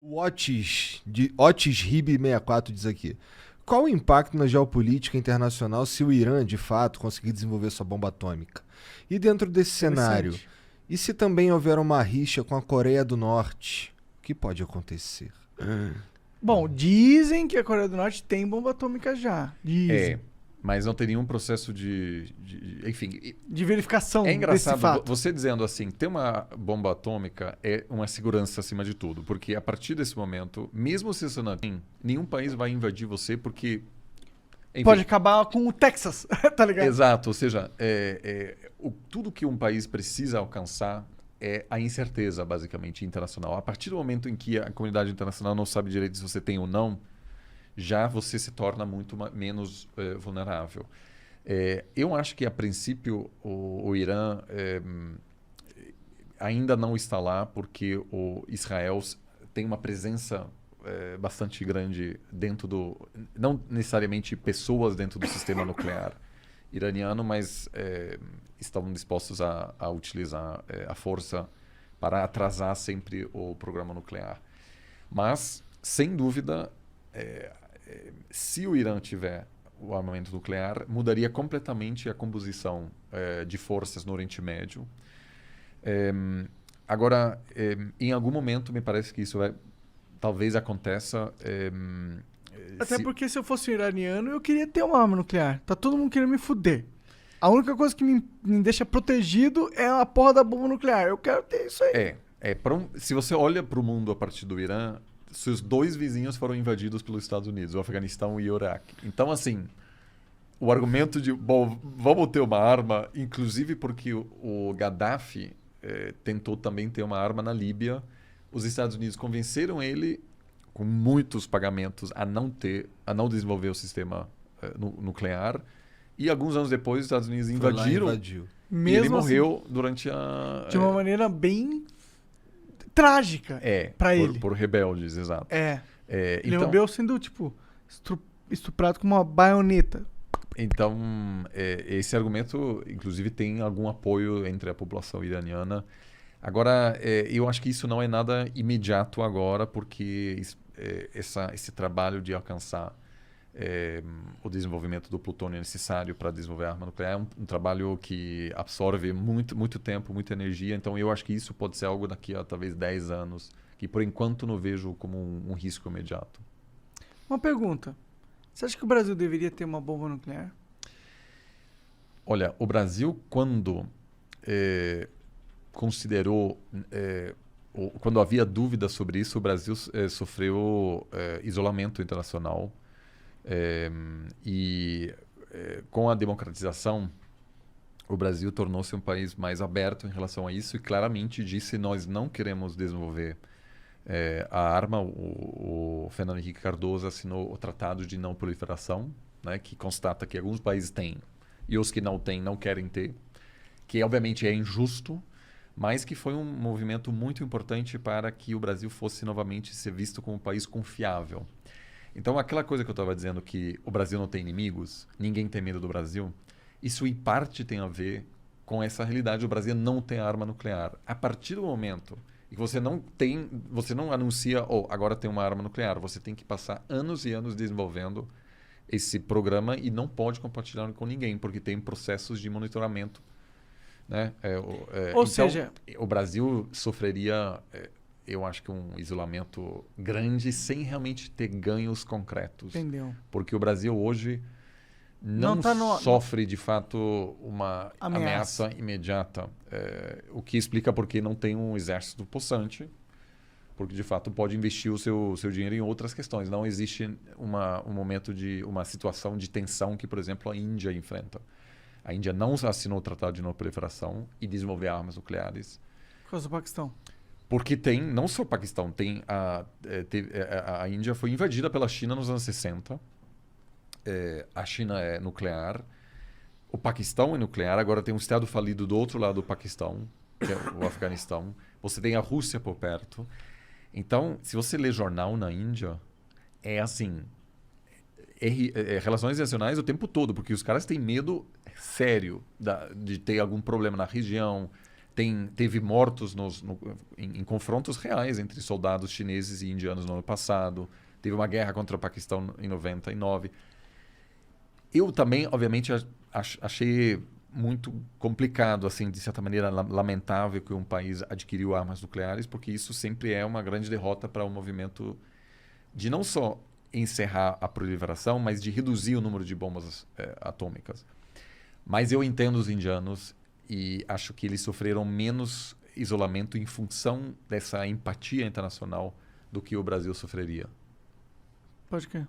O Otis Rib64 diz aqui. Qual o impacto na geopolítica internacional se o Irã, de fato, conseguir desenvolver sua bomba atômica? E dentro desse cenário, Interessante. e se também houver uma rixa com a Coreia do Norte? O que pode acontecer? Bom, dizem que a Coreia do Norte tem bomba atômica já. É, Dizem. mas não tem nenhum processo enfim, De verificação é desse engraçado fato. você dizendo assim, ter uma bomba atômica é uma segurança acima de tudo, porque a partir desse momento, mesmo se você não tem, nenhum país vai invadir você, porque, enfim, Pode acabar com o Texas, tá ligado? exato, ou seja, tudo que um país precisa alcançar é a incerteza, basicamente, internacional. A partir do momento em que a comunidade internacional não sabe direito se você tem ou não, já você se torna muito menos vulnerável. Eu acho que, a princípio, o Irã ainda não está lá porque o Israel tem uma presença bastante grande dentro do... Não necessariamente pessoas dentro do sistema nuclear iraniano, mas estão dispostos a utilizar a força para atrasar sempre o programa nuclear. Mas, sem dúvida, se o Irã tiver o armamento nuclear, mudaria completamente a composição de forças no Oriente Médio. Agora, em algum momento, me parece que isso talvez aconteça. Até porque se eu fosse um iraniano, eu queria ter uma arma nuclear. Tá todo mundo querendo me fuder. A única coisa que me deixa protegido é a porra da bomba nuclear. Eu quero ter isso aí. Se você olha para o mundo a partir do Irã, seus dois vizinhos foram invadidos pelos Estados Unidos, o Afeganistão e o Iraque. Então, assim, o argumento de, bom, vamos ter uma arma, inclusive porque o Gaddafi tentou também ter uma arma na Líbia, os Estados Unidos convenceram ele, com muitos pagamentos, a não desenvolver o sistema nuclear. E alguns anos depois, os Estados Unidos Foi lá e invadiram invadiu. e ele Mesmo assim, morreu durante a... de uma maneira bem trágica pra ele. Por rebeldes, exato. Ele Então, morreu sendo, tipo, estuprado com uma baioneta. então esse argumento, inclusive, tem algum apoio entre a população iraniana. Agora, eu acho que isso não é nada imediato agora, porque esse trabalho de alcançar o desenvolvimento do plutônio necessário para desenvolver a arma nuclear é um trabalho que absorve muito, muito tempo, muita energia. Então, eu acho que isso pode ser algo daqui a talvez 10 anos, que por enquanto não vejo como um risco imediato. Uma pergunta. Você acha que o Brasil deveria ter uma bomba nuclear? Olha, o Brasil, quando considerou, quando havia dúvidas sobre isso, o Brasil sofreu isolamento internacional. Com a democratização, o Brasil tornou-se um país mais aberto em relação a isso e claramente disse: nós não queremos desenvolver a arma. O Fernando Henrique Cardoso assinou o Tratado de Não Proliferação, né, que constata que alguns países têm e os que não têm não querem ter, que obviamente é injusto, mas que foi um movimento muito importante para que o Brasil fosse novamente ser visto como um país confiável. Então, aquela coisa que eu estava dizendo, que o Brasil não tem inimigos, ninguém tem medo do Brasil, isso em parte tem a ver com essa realidade. O Brasil não tem arma nuclear. A partir do momento que você não anuncia, agora tem uma arma nuclear, você tem que passar anos e anos desenvolvendo esse programa e não pode compartilhar com ninguém, porque tem processos de monitoramento, né? Ou seja, o Brasil sofreria... eu acho que um isolamento grande sem realmente ter ganhos concretos. entendeu? Porque o Brasil hoje não tá sofre, de fato, uma Ameaça. ameaça imediata. O que explica porque não tem um exército possante, porque, de fato, pode investir o seu dinheiro em outras questões. Não existe um momento uma situação de tensão que, por exemplo, a Índia enfrenta. A Índia não assinou o Tratado de Não Proliferação e desenvolver armas nucleares. Por causa do Paquistão. Porque tem, não só o Paquistão, tem a Índia foi invadida pela China nos anos 60. A China é nuclear. O Paquistão é nuclear. Agora tem um estado falido do outro lado do Paquistão, que é o Afeganistão. Você tem a Rússia por perto. Então, se você lê jornal na Índia, é assim... relações internacionais o tempo todo, porque os caras têm medo sério de ter algum problema na região, teve mortos em confrontos reais entre soldados chineses e indianos no ano passado. Teve uma guerra contra o Paquistão em 99. Eu também, obviamente, achei muito complicado, assim, de certa maneira lamentável que um país adquiriu armas nucleares, porque isso sempre é uma grande derrota para o movimento de não só encerrar a proliferação, mas de reduzir o número de bombas atômicas. Mas eu entendo os indianos e acho que eles sofreram menos isolamento em função dessa empatia internacional do que o Brasil sofreria. Pode crer.